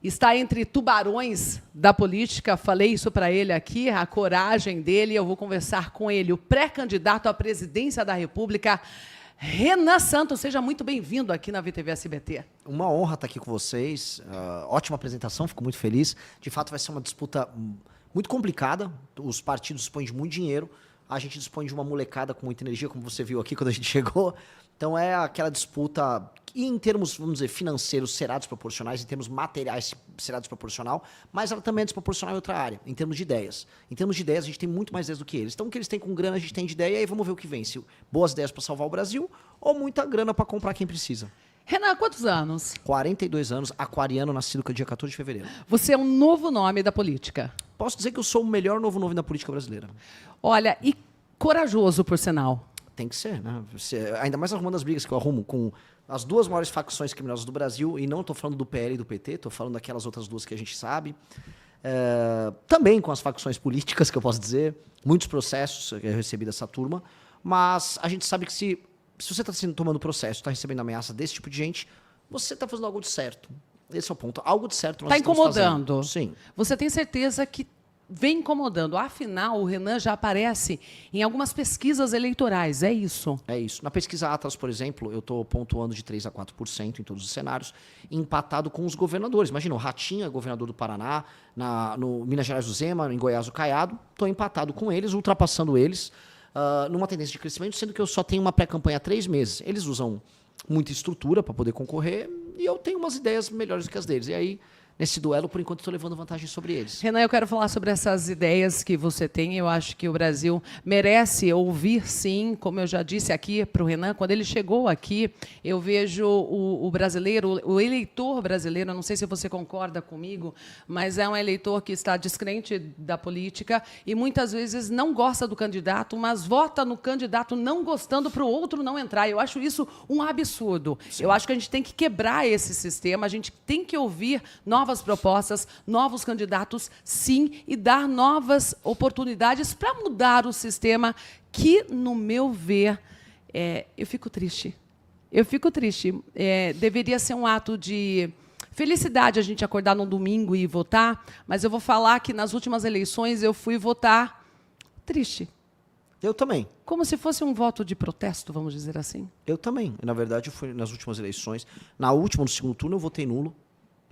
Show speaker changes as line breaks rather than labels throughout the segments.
está entre tubarões da política, falei isso para ele aqui, a coragem dele, eu vou conversar com ele, o pré-candidato à presidência da República, Renan Santos. Seja muito bem-vindo aqui na VTV SBT.
Uma honra estar aqui com vocês, ótima apresentação, fico muito feliz. De fato vai ser uma disputa muito complicada, os partidos dispõem de muito dinheiro, a gente dispõe de uma molecada com muita energia, como você viu aqui quando a gente chegou. Então é aquela disputa, e em termos, vamos dizer, financeiros será desproporcionais, em termos materiais será desproporcional, mas ela também é desproporcional em outra área, em termos de ideias. Em termos de ideias, a gente tem muito mais ideias do que eles. Então o que eles têm com grana, a gente tem de ideia, e aí vamos ver o que vem. Se boas ideias para salvar o Brasil, ou muita grana para comprar quem precisa.
Renan, quantos anos?
42 anos, aquariano, nascido dia 14 de fevereiro.
Você é um novo nome da política.
Posso dizer que eu sou o melhor novo nome da política brasileira.
Olha, e corajoso, por sinal.
Tem que ser, né? Ainda mais arrumando as brigas que eu arrumo com as duas maiores facções criminosas do Brasil, e não estou falando do PL e do PT, estou falando daquelas outras duas que a gente sabe. Também com as facções políticas, que eu posso dizer, muitos processos que eu recebi dessa turma, mas a gente sabe que se você está tomando processo, está recebendo ameaça desse tipo de gente, você está fazendo algo de certo. Esse é o ponto. Algo de certo nós estamos
incomodando.
Fazendo. Sim.
Você tem certeza que vem incomodando? Afinal, o Renan já aparece em algumas pesquisas eleitorais, é isso?
É isso. Na pesquisa Atlas, por exemplo, eu estou pontuando de 3% a 4% em todos os cenários, empatado com os governadores. Imagina, o Ratinho é governador do Paraná, no Minas Gerais o Zema, em Goiás o Caiado, estou empatado com eles, ultrapassando eles, numa tendência de crescimento, sendo que eu só tenho uma pré-campanha há 3 meses. Eles usam muita estrutura para poder concorrer, e eu tenho umas ideias melhores do que as deles. E aí, nesse duelo, por enquanto, estou levando vantagem sobre eles.
Renan, eu quero falar sobre essas ideias que você tem. Eu acho que o Brasil merece ouvir, sim, como eu já disse aqui para o Renan, quando ele chegou aqui, eu vejo o brasileiro, o eleitor brasileiro, não sei se você concorda comigo, mas é um eleitor que está descrente da política e muitas vezes não gosta do candidato, mas vota no candidato não gostando para o outro não entrar. Eu acho isso um absurdo. Sim. Eu acho que a gente tem que quebrar esse sistema, a gente tem que ouvir novas propostas, novos candidatos, sim, e dar novas oportunidades para mudar o sistema que, no meu ver, eu fico triste. Eu fico triste. Deveria ser um ato de felicidade a gente acordar num domingo e votar, mas eu vou falar que nas últimas eleições eu fui votar triste.
Eu também.
Como se fosse um voto de protesto, vamos dizer assim.
Eu também. Na verdade, eu fui nas últimas eleições. Na última, no segundo turno, eu votei nulo.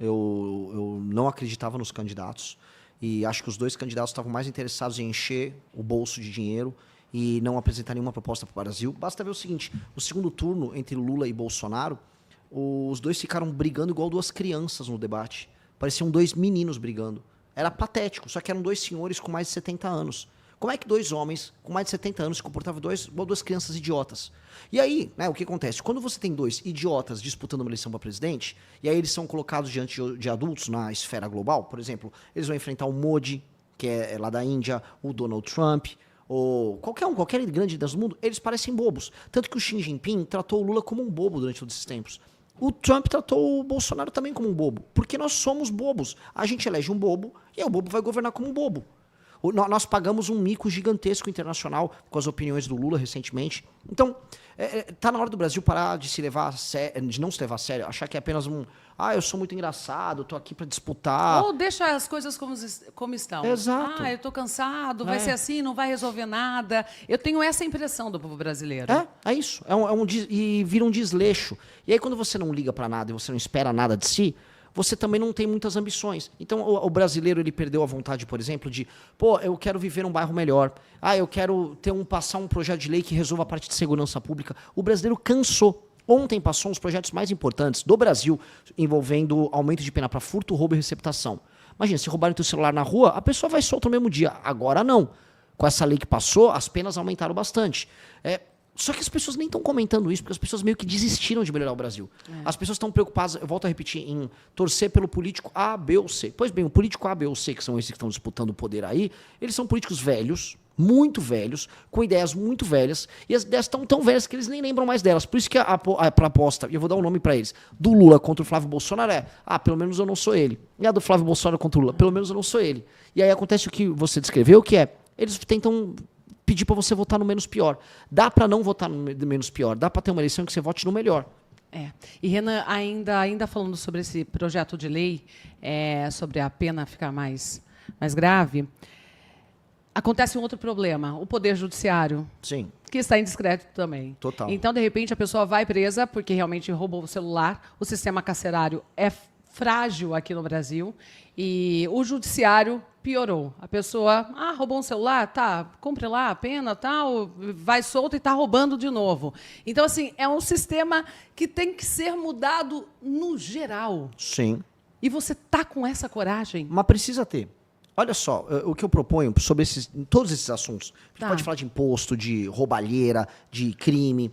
Eu não acreditava nos candidatos e acho que os dois candidatos estavam mais interessados em encher o bolso de dinheiro e não apresentar nenhuma proposta para o Brasil. Basta ver o seguinte, no segundo turno, entre Lula e Bolsonaro, os dois ficaram brigando igual duas crianças no debate. Pareciam 2 meninos brigando. Era patético, só que eram 2 senhores com mais de 70 anos. Como é que 2 homens com mais de 70 anos se comportavam igual 2 crianças idiotas? E aí, né, o que acontece? Quando você tem 2 idiotas disputando uma eleição para presidente, e aí eles são colocados diante de adultos na esfera global, por exemplo, eles vão enfrentar o Modi, que é lá da Índia, o Donald Trump, ou qualquer grande líder do mundo, eles parecem bobos. Tanto que o Xi Jinping tratou o Lula como um bobo durante todos esses tempos. O Trump tratou o Bolsonaro também como um bobo, porque nós somos bobos. A gente elege um bobo, e aí o bobo vai governar como um bobo. Nós pagamos um mico gigantesco internacional com as opiniões do Lula recentemente. Então, tá na hora do Brasil parar de se levar a sério, de não se levar a sério, achar que é apenas eu sou muito engraçado, tô aqui para disputar.
Ou deixa as coisas como estão.
Exato.
Eu tô cansado, vai ser assim, não vai resolver nada. Eu tenho essa impressão do povo brasileiro.
É isso. E vira um desleixo. E aí, quando você não liga para nada e você não espera nada de si, você também não tem muitas ambições. Então, o brasileiro ele perdeu a vontade, por exemplo, de eu quero viver num bairro melhor. Eu quero passar um projeto de lei que resolva a parte de segurança pública. O brasileiro cansou. Ontem passou um dos projetos mais importantes do Brasil envolvendo aumento de pena para furto, roubo e receptação. Imagina, se roubarem teu celular na rua, a pessoa vai solta no mesmo dia. Agora não. Com essa lei que passou, as penas aumentaram bastante. Só que as pessoas nem estão comentando isso, porque as pessoas meio que desistiram de melhorar o Brasil. As pessoas estão preocupadas, eu volto a repetir, em torcer pelo político A, B ou C. Pois bem, o político A, B ou C, que são esses que estão disputando o poder aí, eles são políticos velhos, muito velhos, com ideias muito velhas, e as ideias estão tão velhas que eles nem lembram mais delas. Por isso que a proposta, e eu vou dar um nome para eles, do Lula contra o Flávio Bolsonaro pelo menos eu não sou ele. E a do Flávio Bolsonaro contra o Lula, pelo menos eu não sou ele. E aí acontece o que você descreveu, que eles tentam pedir para você votar no menos pior. Dá para não votar no menos pior, dá para ter uma eleição em que você vote no melhor.
E, Renan, ainda falando sobre esse projeto de lei, sobre a pena ficar mais grave, acontece um outro problema, o Poder Judiciário.
Sim.
Que está em descrédito também.
Total.
Então, de repente, a pessoa vai presa porque realmente roubou o celular. O sistema carcerário é frágil aqui no Brasil e o judiciário piorou. A pessoa, roubou um celular, tá, cumpre lá a pena, tal, vai solto e está roubando de novo. Então, assim, é um sistema que tem que ser mudado no geral.
Sim.
E você tá com essa coragem?
Mas precisa ter. Olha só, o que eu proponho sobre todos esses assuntos. A gente pode falar de imposto, de roubalheira, de crime.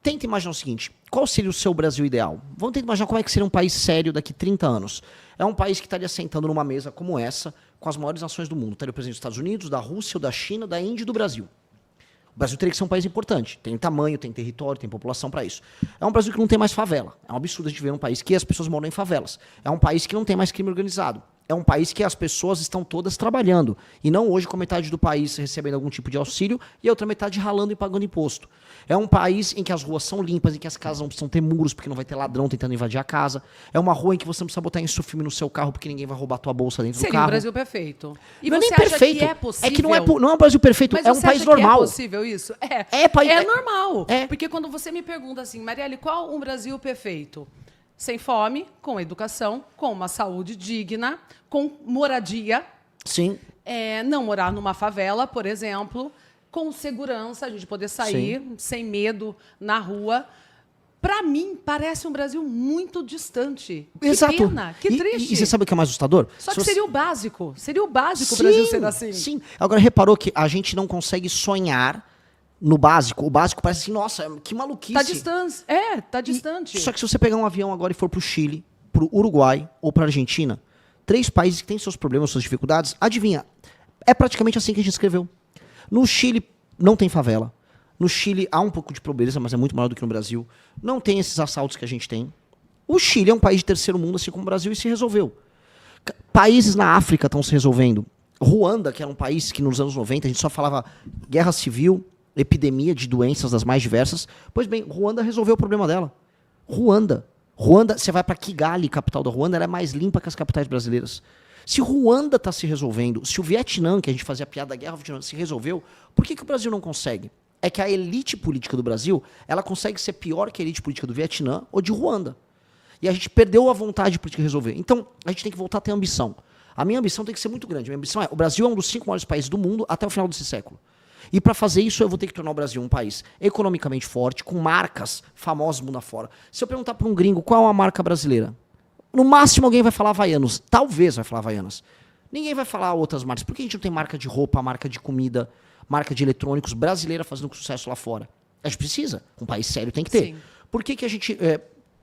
Tenta imaginar o seguinte, qual seria o seu Brasil ideal? Vamos tentar imaginar como é que seria um país sério daqui 30 anos. É um país que estaria sentando numa mesa como essa, com as maiores nações do mundo. Estaria o presidente dos Estados Unidos, da Rússia, da China, da Índia e do Brasil. O Brasil teria que ser um país importante. Tem tamanho, tem território, tem população para isso. É um Brasil que não tem mais favela. É um absurdo a gente ver um país que as pessoas moram em favelas. É um país que não tem mais crime organizado. É um país que as pessoas estão todas trabalhando. E não hoje com metade do país recebendo algum tipo de auxílio e a outra metade ralando e pagando imposto. É um país em que as ruas são limpas, em que as casas não precisam ter muros porque não vai ter ladrão tentando invadir a casa. É uma rua em que você não precisa botar insufilme no seu carro porque ninguém vai roubar a tua bolsa dentro do carro.
Seria o Brasil perfeito. E
não é
você
nem perfeito.
Que é possível?
É que não é um Brasil perfeito,
Mas
é um país normal.
Que é possível isso? Normal. Porque quando você me pergunta assim, Marielle, qual um Brasil perfeito? Sem fome, com educação, com uma saúde digna, com moradia.
Sim.
Não morar numa favela, por exemplo, com segurança, a gente poder sair sem medo na rua. Para mim, parece um Brasil muito distante.
Exato.
Que pena, que triste.
E você sabe o que é mais assustador?
Só que seria o básico. Seria o básico o Brasil ser assim.
Sim. Agora, reparou que a gente não consegue sonhar no básico. O básico parece assim, nossa, que maluquice.
Tá distante. Tá distante.
Só que se você pegar um avião agora e for pro Chile, pro Uruguai ou pra Argentina, 3 países que têm seus problemas, suas dificuldades, adivinha, é praticamente assim que a gente escreveu. No Chile não tem favela. No Chile há um pouco de pobreza, mas é muito maior do que no Brasil. Não tem esses assaltos que a gente tem. O Chile é um país de terceiro mundo, assim como o Brasil, e se resolveu. Países na África estão se resolvendo. Ruanda, que era um país que nos anos 90 a gente só falava guerra civil, epidemia de doenças das mais diversas. Pois bem, Ruanda resolveu o problema dela. Ruanda, você vai para Kigali, capital da Ruanda, ela é mais limpa que as capitais brasileiras. Se Ruanda está se resolvendo, se o Vietnã, que a gente fazia piada da guerra do Vietnã, se resolveu, por que o Brasil não consegue? É que a elite política do Brasil, ela consegue ser pior que a elite política do Vietnã ou de Ruanda. E a gente perdeu a vontade política de resolver. Então, a gente tem que voltar a ter ambição. A minha ambição tem que ser muito grande. A minha ambição o Brasil é um dos 5 maiores países do mundo até o final desse século. E para fazer isso, eu vou ter que tornar o Brasil um país economicamente forte, com marcas famosas mundo afora. Se eu perguntar para um gringo qual é uma marca brasileira, no máximo alguém vai falar Havaianas. Talvez vai falar Havaianas. Ninguém vai falar outras marcas. Por que a gente não tem marca de roupa, marca de comida, marca de eletrônicos brasileira fazendo sucesso lá fora? A gente precisa. Um país sério tem que ter.
Sim.
Por que a gente...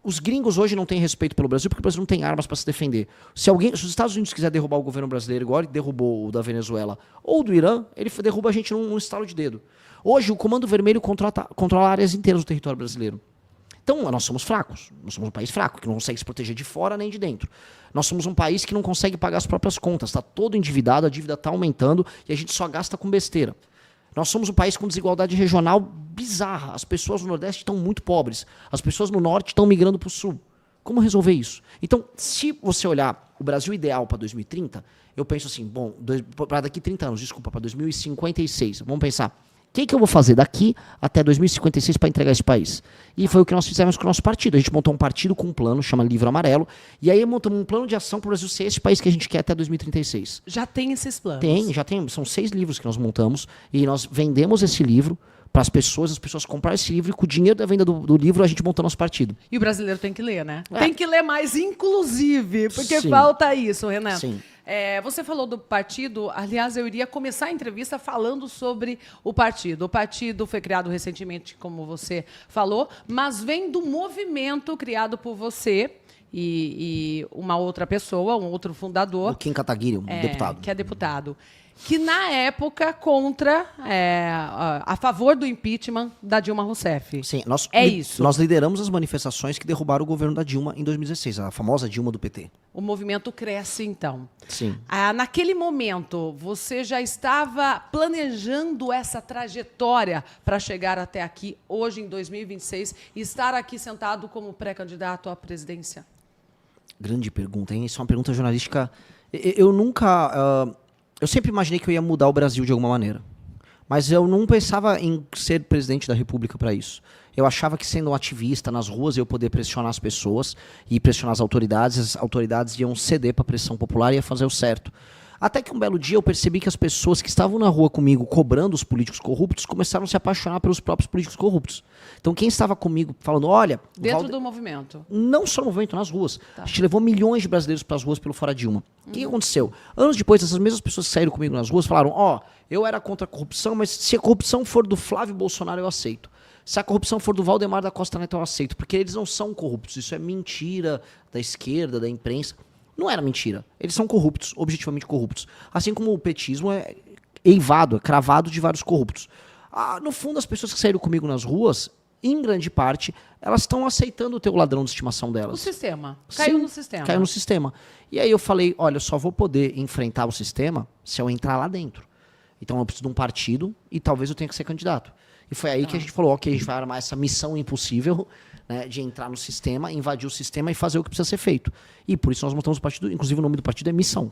os gringos hoje não têm respeito pelo Brasil porque o Brasil não tem armas para se defender. Se os Estados Unidos quiser derrubar o governo brasileiro, igual ele derrubou o da Venezuela, ou do Irã, ele derruba a gente num estalo de dedo. Hoje, o Comando Vermelho controla áreas inteiras do território brasileiro. Então, nós somos fracos. Nós somos um país fraco, que não consegue se proteger de fora nem de dentro. Nós somos um país que não consegue pagar as próprias contas. Está todo endividado, a dívida está aumentando e a gente só gasta com besteira. Nós somos um país com desigualdade regional bizarra. As pessoas no Nordeste estão muito pobres. As pessoas no Norte estão migrando para o Sul. Como resolver isso? Então, se você olhar o Brasil ideal para 2030, eu penso assim, bom, para daqui 30 anos, desculpa, para 2056, vamos pensar, o que eu vou fazer daqui até 2056 para entregar esse país? E foi o que nós fizemos com o nosso partido. A gente montou um partido com um plano, chama Livro Amarelo, e aí montamos um plano de ação para o Brasil ser esse país que a gente quer até 2036.
Já tem esses planos?
Já tem. São 6 livros que nós montamos, e nós vendemos esse livro para as pessoas compraram esse livro, e com o dinheiro da venda do livro a gente montou nosso partido.
E o brasileiro tem que ler, né? Tem que ler mais, inclusive, porque
Sim.
falta isso, Renan.
Sim.
Você falou do partido, aliás, eu iria começar a entrevista falando sobre o partido. O partido foi criado recentemente, como você falou, mas vem do movimento criado por você e uma outra pessoa, um outro fundador.
O Kim Kataguiri, deputado.
Que é deputado. que na época a favor do impeachment da Dilma Rousseff.
Sim,
isso.
Nós lideramos as manifestações que derrubaram o governo da Dilma em 2016, a famosa Dilma do PT.
O movimento cresce, então.
Sim.
Naquele momento, você já estava planejando essa trajetória para chegar até aqui, hoje, em 2026, e estar aqui sentado como pré-candidato à presidência?
Grande pergunta, hein? Isso é uma pergunta jornalística. Eu nunca... eu sempre imaginei que eu ia mudar o Brasil de alguma maneira. Mas eu não pensava em ser presidente da República para isso. Eu achava que sendo um ativista nas ruas eu ia poder pressionar as pessoas e pressionar as autoridades iam ceder para a pressão popular e ia fazer o certo. Até que um belo dia eu percebi que as pessoas que estavam na rua comigo cobrando os políticos corruptos começaram a se apaixonar pelos próprios políticos corruptos. Então quem estava comigo falando, olha...
Dentro do movimento?
Não só no movimento, nas ruas.
Tá.
A gente levou milhões de brasileiros para as ruas pelo Fora Dilma. O que aconteceu? Anos depois, essas mesmas pessoas que saíram comigo nas ruas falaram, eu era contra a corrupção, mas se a corrupção for do Flávio Bolsonaro, eu aceito. Se a corrupção for do Valdemar da Costa Neto, eu aceito. Porque eles não são corruptos. Isso é mentira da esquerda, da imprensa. Não era mentira. Eles são corruptos, objetivamente corruptos. Assim como o petismo é eivado, é cravado de vários corruptos. No fundo, as pessoas que saíram comigo nas ruas, em grande parte, elas estão aceitando o teu ladrão de estimação delas.
O sistema. Caiu no sistema.
Caiu no sistema. E aí eu falei, olha, eu só vou poder enfrentar o sistema se eu entrar lá dentro. Então eu preciso de um partido e talvez eu tenha que ser candidato. E foi aí que a gente falou, ok, a gente vai armar essa missão impossível, né, de entrar no sistema, invadir o sistema e fazer o que precisa ser feito. E por isso nós montamos o partido, inclusive o nome do partido é Missão.